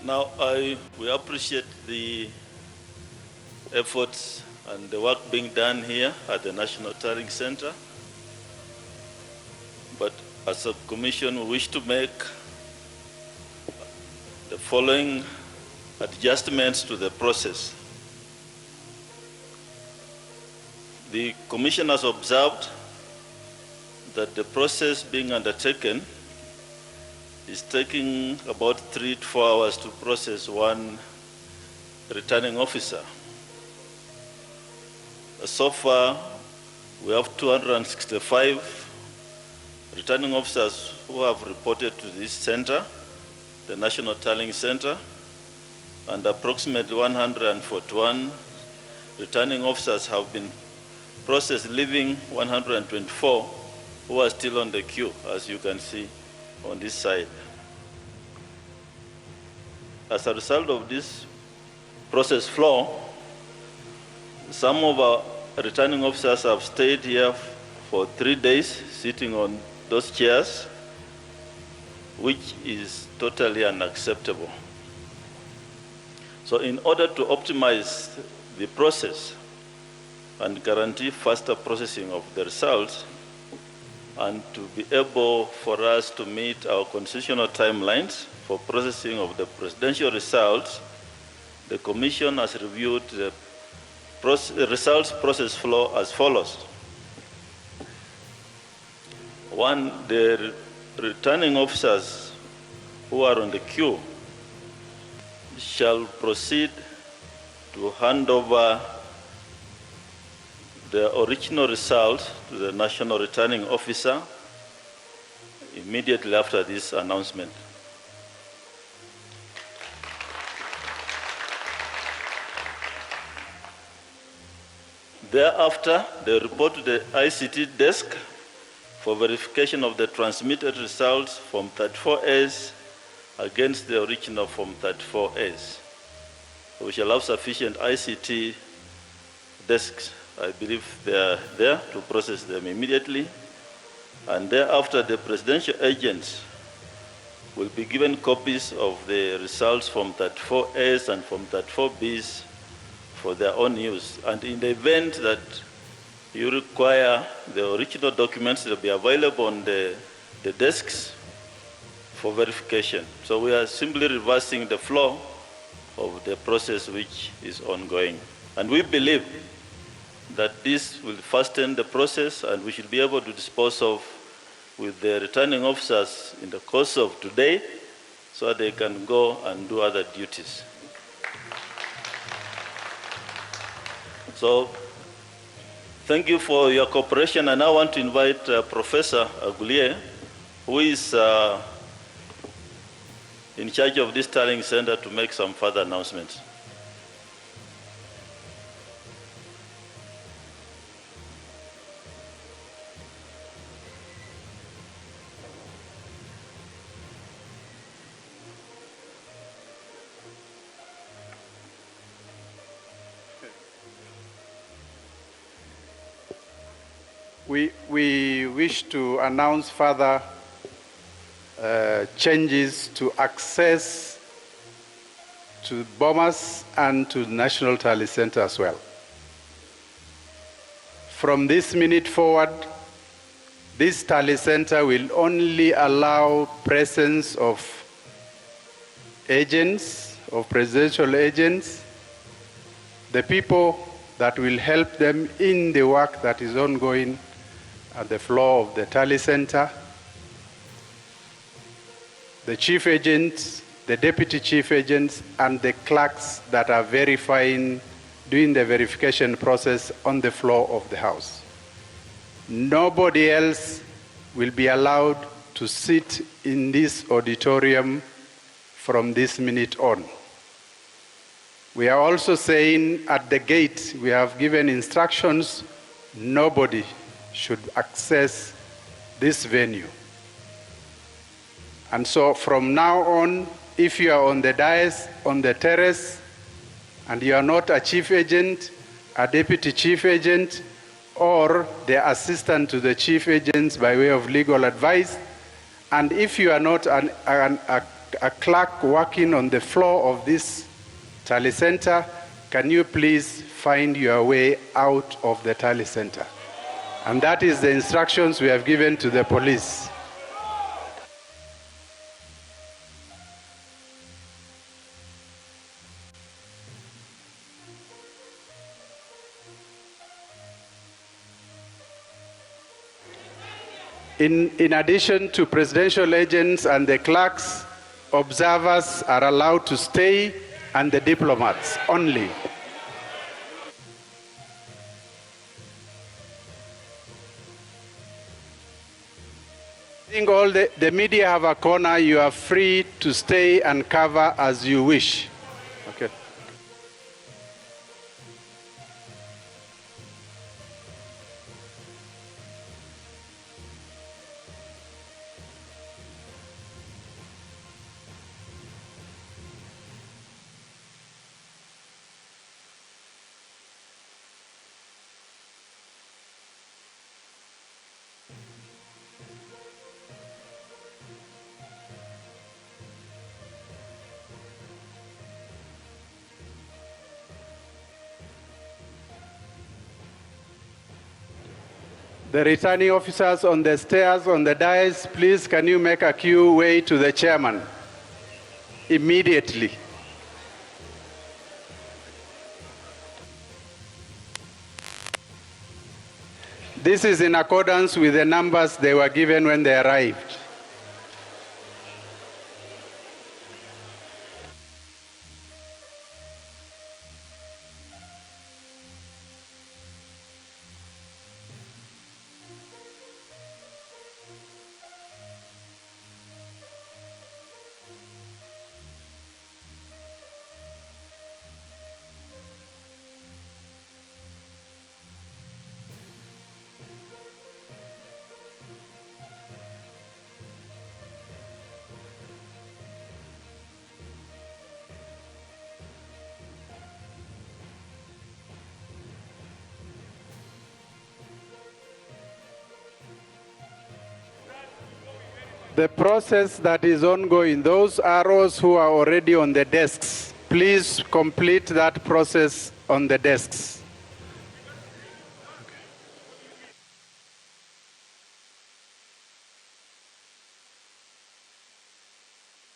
Now, we appreciate the efforts and the work being done here at the National Tallying Center. But as a commission, we wish to make the following adjustments to the process. The commission has observed that the process being undertaken is taking about 3 to 4 hours to process one returning officer. So far, we have 265 returning officers who have reported to this center, the National Tallying Center, and approximately 141 returning officers have been processed, leaving 124 who are still on the queue, as you can see on this side. As a result of this process flow, some of our returning officers have stayed here for 3 days, sitting on those chairs, which is totally unacceptable. So in order to optimize the process and guarantee faster processing of the results, and to be able for us to meet our constitutional timelines for processing of the presidential results, the Commission has reviewed the results process flow as follows. 1, the returning officers who are on the queue shall proceed to hand over the original result to the National Returning Officer immediately after this announcement. Thereafter, they report to the ICT desk for verification of the transmitted results from 34As against the original from 34As. We shall have sufficient ICT desks. I believe they are there to process them immediately. And thereafter, the presidential agents will be given copies of the results from 34As and from 34Bs for their own use. And in the event that you require the original documents, they'll be available on the desks for verification. So we are simply reversing the flow of the process which is ongoing. And we believe that this will fasten the process, and we should be able to dispose of with the returning officers in the course of today so they can go and do other duties. So thank you for your cooperation, and I want to invite Professor Agulier, who is in charge of this tallying center, to make some further announcements. We wish to announce further changes to access to Bomas and to the National Tally Center as well. From this minute forward, this Tally Center will only allow presence of agents, of presidential agents, the people that will help them in the work that is ongoing at the floor of the Tally Center, the chief agents, the deputy chief agents, and the clerks that are verifying, doing the verification process on the floor of the House. Nobody else will be allowed to sit in this auditorium from this minute on. We are also saying at the gate, we have given instructions, nobody should access this venue. And so from now on, if you are on the dais, on the terrace, and you are not a chief agent, a deputy chief agent, or the assistant to the chief agents by way of legal advice, and if you are not a a clerk working on the floor of this tally center, can you please find your way out of the tally center? And that is the instructions we have given to the police. In addition to presidential agents and the clerks, observers are allowed to stay, and the diplomats only. I think all the media have a corner. You are free to stay and cover as you wish. Okay. The returning officers on the stairs, on the dais, please can you make a queue way to the chairman immediately? This is in accordance with the numbers they were given when they arrived. The process that is ongoing, those ROs who are already on the desks, please complete that process on the desks.